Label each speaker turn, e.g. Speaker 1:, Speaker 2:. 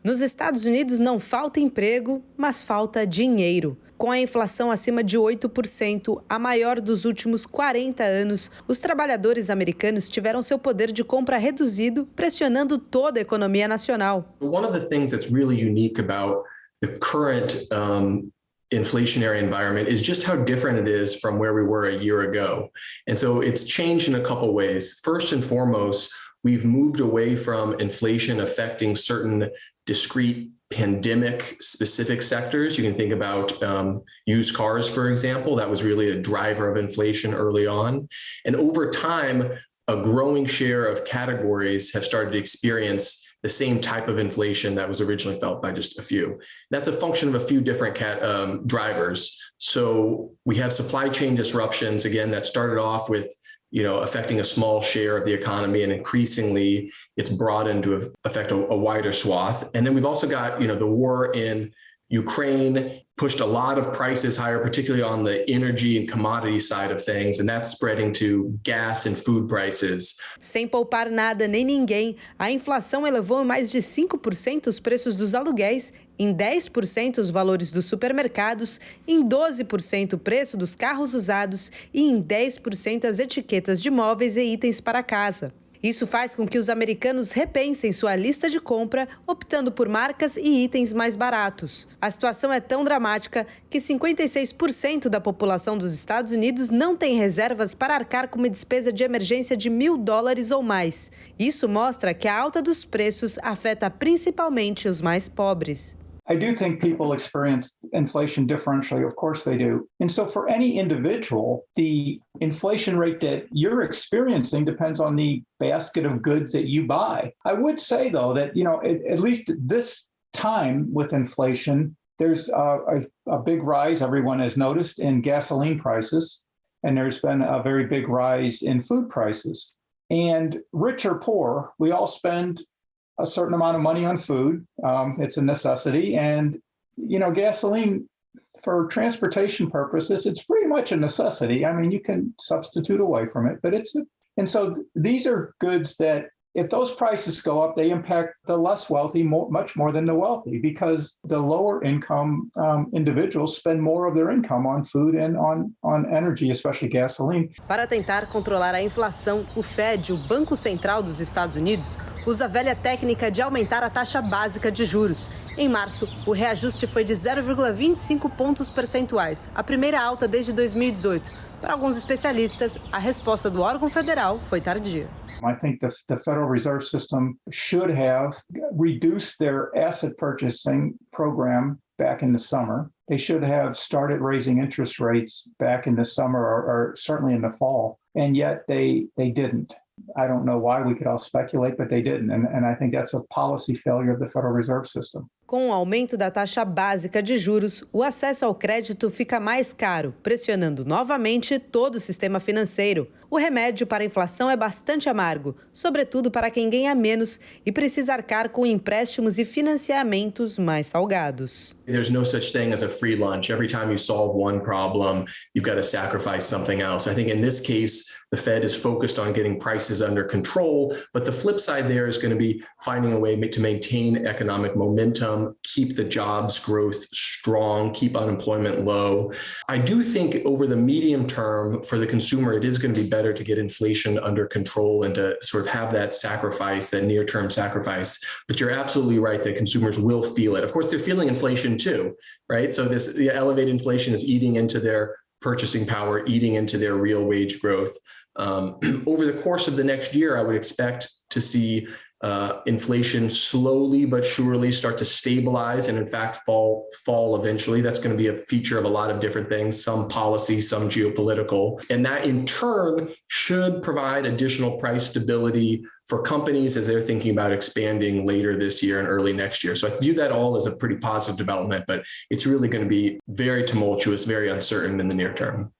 Speaker 1: Nos Estados Unidos não falta emprego, mas falta dinheiro. Com a inflação acima de 8%, a maior dos últimos 40 anos, os trabalhadores americanos tiveram seu poder de compra reduzido, pressionando toda a economia nacional.
Speaker 2: One of the things that's really unique about the current inflationary environment is just how different it is from where we were a year ago. And so it's changed in a couple ways. First and foremost, we've moved away from inflation affecting certain discrete pandemic-specific sectors. You can think about used cars, for example. That was really a driver of inflation early on. And over time, a growing share of categories have started to experience the same type of inflation that was originally felt by just a few. That's a function of a few different drivers. So we have supply chain disruptions, again, that started off with affecting a small share of the economy, and increasingly it's broadened to affect a wider swath. And then we've also got, the war in Ukraine pushed a lot of prices higher, particularly on the energy and commodity side of things, and that's spreading to gas and food prices.
Speaker 1: Sem poupar nada nem ninguém, a inflação elevou em mais de 5% os preços dos aluguéis, em 10% os valores dos supermercados, em 12% o preço dos carros usados e em 10% as etiquetas de móveis e itens para casa. Isso faz com que os americanos repensem sua lista de compra, optando por marcas e itens mais baratos. A situação é tão dramática que 56% da população dos Estados Unidos não tem reservas para arcar com uma despesa de emergência de $1.000 ou mais. Isso mostra que a alta dos preços afeta principalmente os mais pobres.
Speaker 3: I do think people experience inflation differentially. Of course they do. And so for any individual, the inflation rate that you're experiencing depends on the basket of goods that you buy. I would say, though, that, at least this time with inflation, there's a big rise, everyone has noticed, in gasoline prices. And there's been a very big rise in food prices. And rich or poor, we all spend a certain amount of money on food. It's a necessity. And, gasoline for transportation purposes, it's pretty much a necessity. I mean, you can substitute away from it, but and so these are goods that if those prices go up, they impact the less wealthy much more than the wealthy, because the lower income individuals spend more of their income on food and on energy, especially gasoline.
Speaker 1: Para tentar controlar a inflação, o Fed, o Banco Central dos Estados Unidos, usa a velha técnica de aumentar a taxa básica de juros. Em março, o reajuste foi de 0,25 pontos percentuais, a primeira alta desde 2018. Para alguns especialistas, a resposta do órgão federal foi tardia.
Speaker 3: I think the Federal Reserve System should have reduced their asset purchasing program back in the summer. They should have started raising interest rates back in the summer or certainly in the fall, and yet they didn't. I don't know why, we could all speculate, but they didn't. And I think that's a policy failure of the Federal Reserve System.
Speaker 1: Com o aumento da taxa básica de juros, o acesso ao crédito fica mais caro, pressionando novamente todo o sistema financeiro. O remédio para a inflação é bastante amargo, sobretudo para quem ganha menos e precisa arcar com empréstimos e financiamentos mais salgados.
Speaker 2: There's no such thing as a free lunch. Every time you solve one problem, you've got to sacrifice something else. I think in this case, the Fed is focused on getting prices under control, but the flip side there is going to be finding a way to maintain economic momentum, keep the jobs growth strong, keep unemployment low. I do think over the medium term for the consumer, it is going to be better to get inflation under control and to sort of have that sacrifice, that near-term sacrifice. But you're absolutely right that consumers will feel it. Of course, they're feeling inflation too, right? So the elevated inflation is eating into their purchasing power, eating into their real wage growth. Over the course of the next year, I would expect to see inflation slowly but surely start to stabilize and in fact fall eventually. That's going to be a feature of a lot of different things, some policy, some geopolitical, and that in turn should provide additional price stability for companies as they're thinking about expanding later this year and early next year. So I view that all as a pretty positive development, but it's really going to be very tumultuous, very uncertain in the near term.